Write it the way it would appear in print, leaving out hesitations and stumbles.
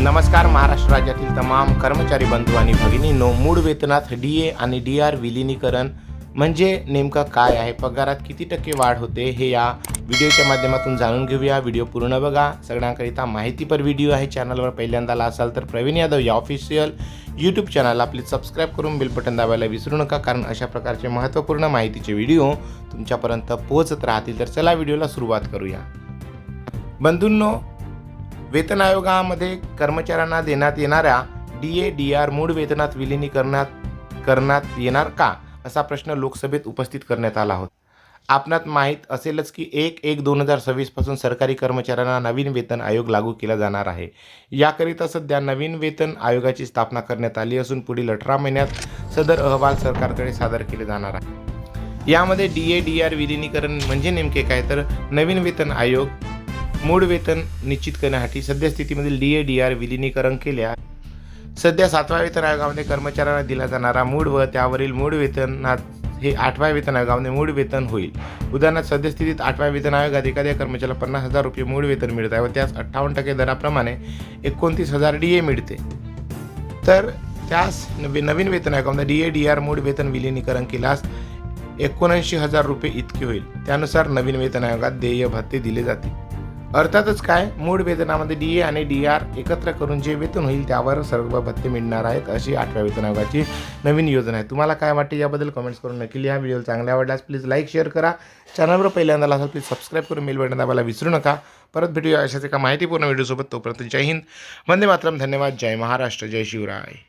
नमस्कार महाराष्ट्र राज्यातील तमाम कर्मचारी बंधू आणि भगिनींनो, मूळ वेतनात डीए आणि डीआर विलिनीकरण म्हणजे नेमका काय आहे, पगारात किती टक्के वाढ होते, हे या व्हिडिओच्या माध्यमातून जाणून घेऊया। व्हिडिओ पूर्ण बघा। सगळ्यांकरिता माहितीपर व्हिडिओ आहे। चॅनलवर पहिल्यांदा आला असाल तर प्रवीण यादव या ऑफिशियल यूट्यूब चॅनलला प्लीज सबस्क्राईब करून बेल बटन दाबायला विसरू नका, कारण अशा प्रकारचे महत्त्वपूर्ण माहितीचे व्हिडिओ तुमच्यापर्यंत पोहोचत राहतील। तर चला व्हिडिओला सुरुवात करूया। बंधूंनो, वेतन आयोगामध्ये कर्मचाऱ्यांना देण्यात येणाऱ्या डीए डीआर मूळ वेतनात करण्यात येणार का, असा प्रश्न लोकसभेत उपस्थित करण्यात आला होता। आपणात माहीत असेलच की 1/1/2026 पासून सरकारी कर्मचाऱ्यांना नवीन वेतन आयोग लागू केला जाणार आहे। याकरिता सध्या नवीन वेतन आयोगाची स्थापना करण्यात आली असून पुढील 18 महिन्यात सदर अहवाल सरकारकडे सादर केले जाणार आहे। यामध्ये डीए डीआर विलिनीकरण म्हणजे नेमके काय, तर नवीन वेतन आयोग मूळ वेतन निश्चित करण्यासाठी सद्यस्थितीमधील डीए डीआर विलिनीकरण केल्या। सध्या 7व्या वेतन आयोगामध्ये कर्मचाऱ्यांना दिला जाणारा मूळ व त्यावरील मूळ वेतनात हे 8व्या वेतन आयोगामध्ये मूळ वेतन होईल। उदाहरणार्थ, सद्यस्थितीत 8व्या वेतन आयोगात एखाद्या कर्मचाऱ्याला 50,000 रुपये मूळ वेतन मिळत आहे व त्यास 58% दराप्रमाणे 29,000 डीए मिळते। तर त्यास नवीन वेतन आयोगामध्ये डीए डीआर मूळ वेतन विलिनीकरण केल्यास 79,000 रुपये इतके होईल। त्यानुसार नवीन वेतन आयोगात देय भत्ते दिले जातील। अर्थातच काय, मूळ वेतनामध्ये डीए आणि डीआर एकत्र करून जे वेतन होईल त्यावर सर्व भत्ते मिळणार आहेत, अशी 8व्या वेतन आयोगाची नवीन योजना आहे। तुम्हाला काय वाटते याबद्दल कमेंट्स करून नक्की लिहा। व्हिडिओ चांगला आवडल्यास प्लीज लाईक शेअर करा। चॅनलवर पहिल्यांदा असाल प्लीज सबस्क्राईब करून बेल बटन दाबायला विसरू नका। परत भेटूया अशाच एका माहितीपूर्ण व्हिडिओसोबत। तोपर्यंत जय हिंद, वंदे मातरम, धन्यवाद, जय महाराष्ट्र, जय शिवराय।